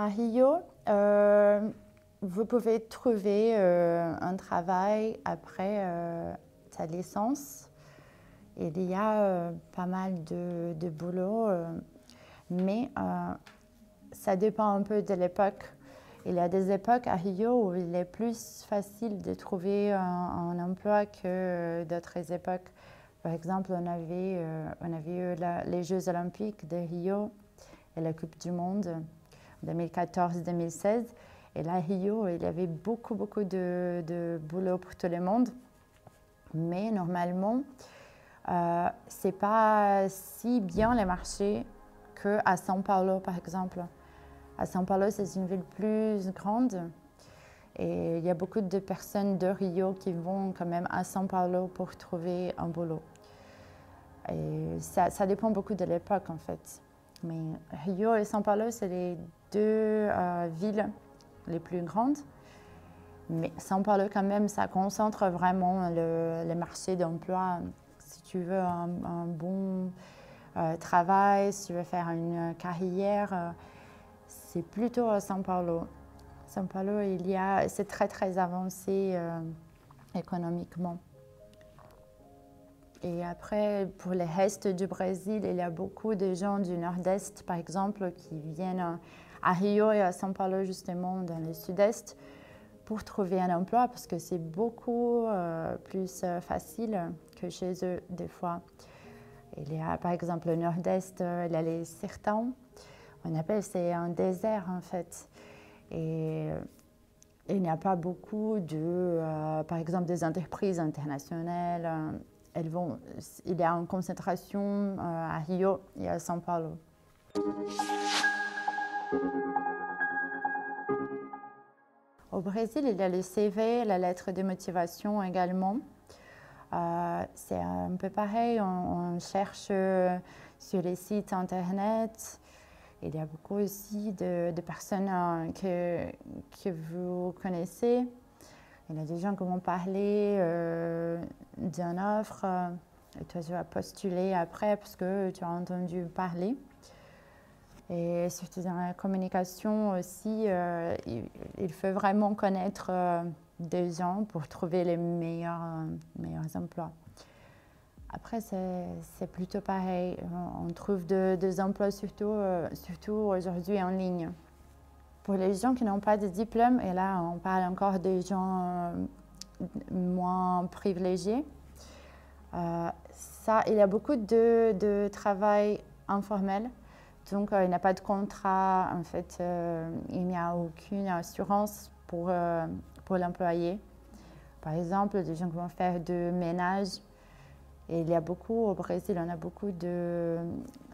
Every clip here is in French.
À Rio, vous pouvez trouver un travail après sa licence. Il y a pas mal de boulot, mais ça dépend un peu de l'époque. Il y a des époques à Rio où il est plus facile de trouver un emploi que d'autres époques. Par exemple, on avait eu les Jeux olympiques de Rio et la Coupe du Monde 2014-2016. Et là, à Rio, il y avait beaucoup de boulot pour tout le monde. Mais normalement, ce n'est pas si bien les marchés qu'à São Paulo, par exemple. À São Paulo, c'est une ville plus grande et il y a beaucoup de personnes de Rio qui vont quand même à São Paulo pour trouver un boulot. Et ça dépend beaucoup de l'époque en fait. Mais Rio et São Paulo, c'est les deux villes les plus grandes. Mais São Paulo, quand même, ça concentre vraiment le marché d'emploi. Si tu veux un bon travail, si tu veux faire une carrière, c'est plutôt à São Paulo. São Paulo, c'est très avancé économiquement. Et après, pour le reste du Brésil, il y a beaucoup de gens du Nord-Est, par exemple, qui viennent à Rio et à São Paulo, justement, dans le Sud-Est, pour trouver un emploi, parce que c'est beaucoup plus facile que chez eux, des fois. Il y a, par exemple, le Nord-Est, il y a les sertões. On appelle, c'est un désert, en fait. Et il n'y a pas beaucoup par exemple, des entreprises internationales. Il y a une concentration à Rio et à São Paulo. Au Brésil, il y a le CV, la lettre de motivation également. C'est un peu pareil, on cherche sur les sites internet. Il y a beaucoup aussi de personnes que vous connaissez. Il y a des gens qui vont parler d'une offre et toi tu vas postuler après parce que tu as entendu parler. Et surtout dans la communication aussi, il faut vraiment connaître des gens pour trouver les meilleurs emplois. Après, c'est plutôt pareil. On trouve des emplois surtout aujourd'hui en ligne. Pour les gens qui n'ont pas de diplôme, et là on parle encore des gens moins privilégiés, il y a beaucoup de travail informel. Donc il n'y a pas de contrat, en fait, il n'y a aucune assurance pour l'employé. Par exemple, des gens qui vont faire du ménage. Et il y a beaucoup, au Brésil, on a beaucoup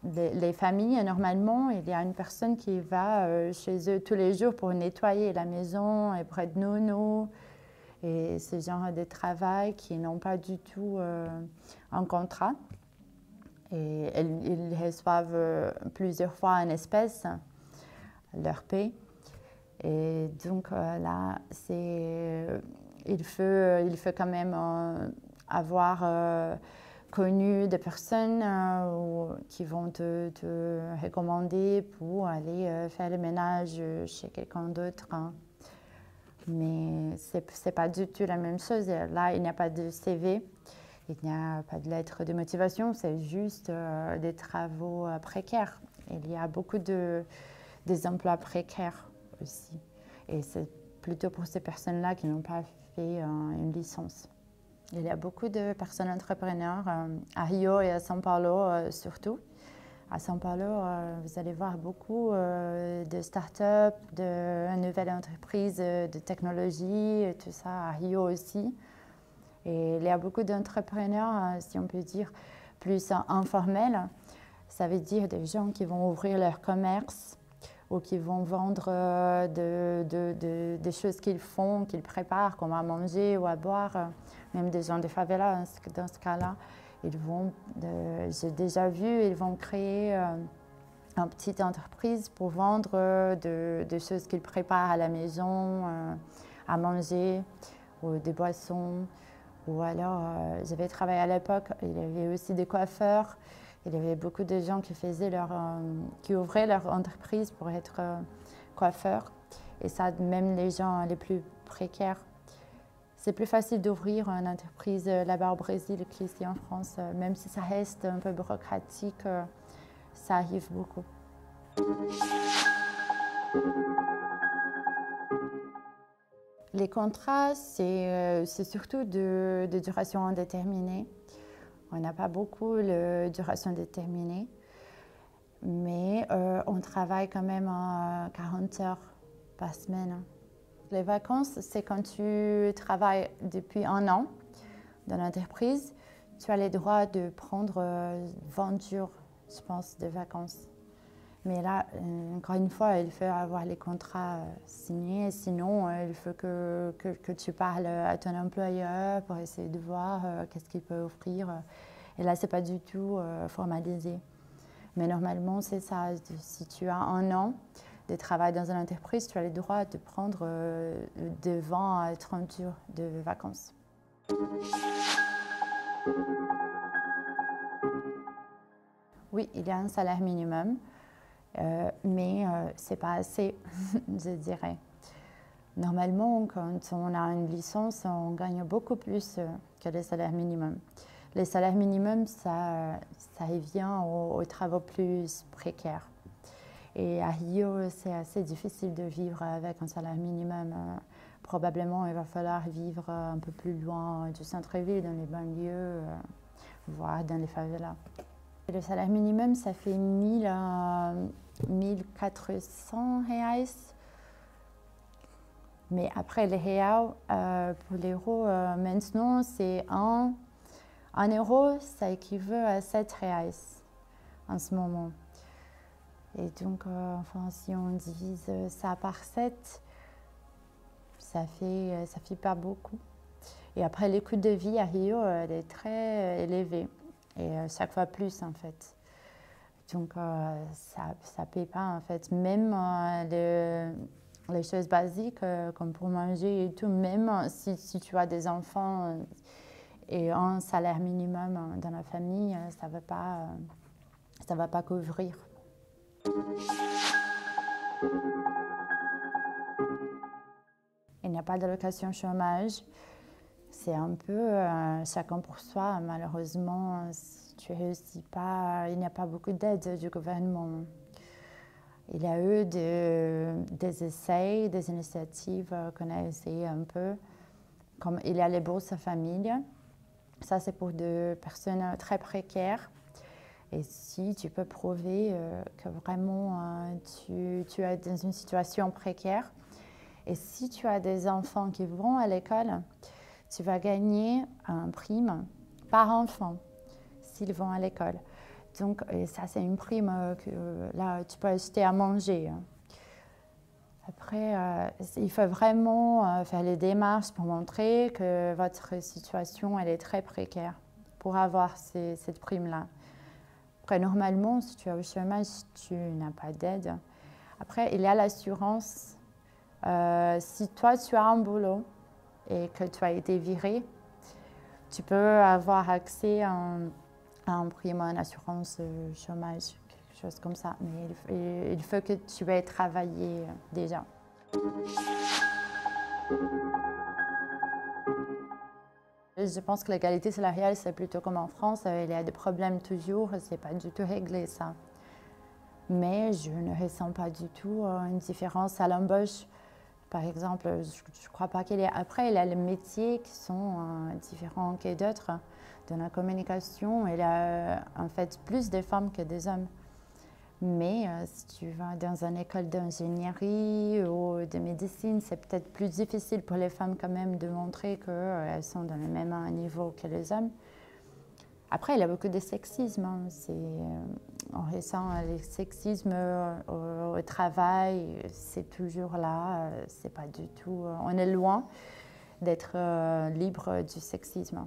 les familles, normalement, il y a une personne qui va chez eux tous les jours pour nettoyer la maison et près de nounou. Et ce genre de travail qui n'ont pas du tout un contrat. Et ils reçoivent plusieurs fois en espèces leur paie. Et donc là, il faut quand même avoir connu des personnes qui vont te recommander pour aller faire le ménage chez quelqu'un d'autre. Mais ce n'est pas du tout la même chose. Là, il n'y a pas de CV, il n'y a pas de lettre de motivation, c'est juste des travaux précaires. Il y a beaucoup des emplois précaires aussi. Et c'est plutôt pour ces personnes-là qui n'ont pas fait une licence. Il y a beaucoup de personnes entrepreneurs à Rio et à São Paulo surtout. À São Paulo, vous allez voir beaucoup de start-up, de nouvelles entreprises de technologie, et tout ça à Rio aussi. Et il y a beaucoup d'entrepreneurs, si on peut dire, plus informels. Ça veut dire des gens qui vont ouvrir leur commerce ou qui vont vendre des choses qu'ils font, qu'ils préparent, comme à manger ou à boire. Même des gens de favela, dans ce cas-là, j'ai déjà vu, ils vont créer une petite entreprise pour vendre des choses qu'ils préparent à la maison, à manger, ou des boissons. Ou alors, j'avais travaillé à l'époque, il y avait aussi des coiffeurs. Il y avait beaucoup de gens qui ouvraient leur entreprise pour être coiffeurs. Et ça, même les gens les plus précaires. C'est plus facile d'ouvrir une entreprise là-bas au Brésil qu'ici en France. Même si ça reste un peu bureaucratique, ça arrive beaucoup. Les contrats, c'est surtout de duration indéterminée. On n'a pas beaucoup de duration déterminée, mais on travaille quand même 40 heures par semaine. Les vacances, c'est quand tu travailles depuis 1 an dans l'entreprise, tu as le droit de prendre 20 jours, je pense, de vacances. Mais là, encore une fois, il faut avoir les contrats signés, sinon il faut que tu parles à ton employeur pour essayer de voir qu'est-ce qu'il peut offrir. Et là, ce n'est pas du tout formalisé. Mais normalement, c'est ça. Si tu as 1 an de travail dans une entreprise, tu as le droit de prendre de 20 à 30 jours de vacances. Oui, il y a un salaire minimum. Mais ce n'est pas assez, je dirais. Normalement, quand on a une licence, on gagne beaucoup plus que le salaire minimum. Le salaire minimum, ça revient aux travaux plus précaires. Et à Rio, c'est assez difficile de vivre avec un salaire minimum. Probablement, il va falloir vivre un peu plus loin du centre-ville, dans les banlieues, voire dans les favelas. Le salaire minimum, ça fait 1000 à 1400 reais. Mais après, les reais, pour l'euro, maintenant, c'est 1 euro, ça équivaut à 7 reais en ce moment. Et donc, enfin, si on divise ça par 7, ça fait pas beaucoup. Et après, le coût de vie à Rio, elle est très élevé. Et chaque fois plus, en fait. Donc, ça ne paye pas, en fait. Même les choses basiques, comme pour manger et tout, même si tu as des enfants et un salaire minimum dans la famille, ça va pas couvrir. Il n'y a pas d'allocation chômage. C'est un peu chacun pour soi. Malheureusement, si tu ne réussis pas, il n'y a pas beaucoup d'aide du gouvernement. Il y a eu des essais, des initiatives qu'on a essayé un peu. Comme il y a les bourses famille. Ça, c'est pour des personnes très précaires. Et si tu peux prouver que vraiment tu es dans une situation précaire, et si tu as des enfants qui vont à l'école, tu vas gagner un prime par enfant s'ils vont à l'école. Donc, ça, c'est une prime que là, tu peux acheter à manger. Après, il faut vraiment faire les démarches pour montrer que votre situation, elle est très précaire pour avoir cette prime-là. Après, normalement, si tu es au chômage, tu n'as pas d'aide. Après, il y a l'assurance. Si toi, tu as un boulot et que tu as été viré, tu peux avoir accès à un prime, à une assurance chômage, quelque chose comme ça. Mais il faut que tu aies travaillé déjà. Je pense que l'égalité salariale, c'est plutôt comme en France. Il y a des problèmes toujours, c'est pas du tout réglé ça. Mais je ne ressens pas du tout une différence à l'embauche. Par exemple, je ne crois pas qu'il y ait. Après, il y a les métiers qui sont différents que d'autres. Dans la communication, il y a en fait plus de femmes que des hommes. Mais si tu vas dans une école d'ingénierie ou de médecine, c'est peut-être plus difficile pour les femmes quand même de montrer qu'elles sont dans le même niveau que les hommes. Après, il y a beaucoup de sexisme. On ressent le sexisme au travail, c'est toujours là. C'est pas du tout. On est loin d'être libre du sexisme.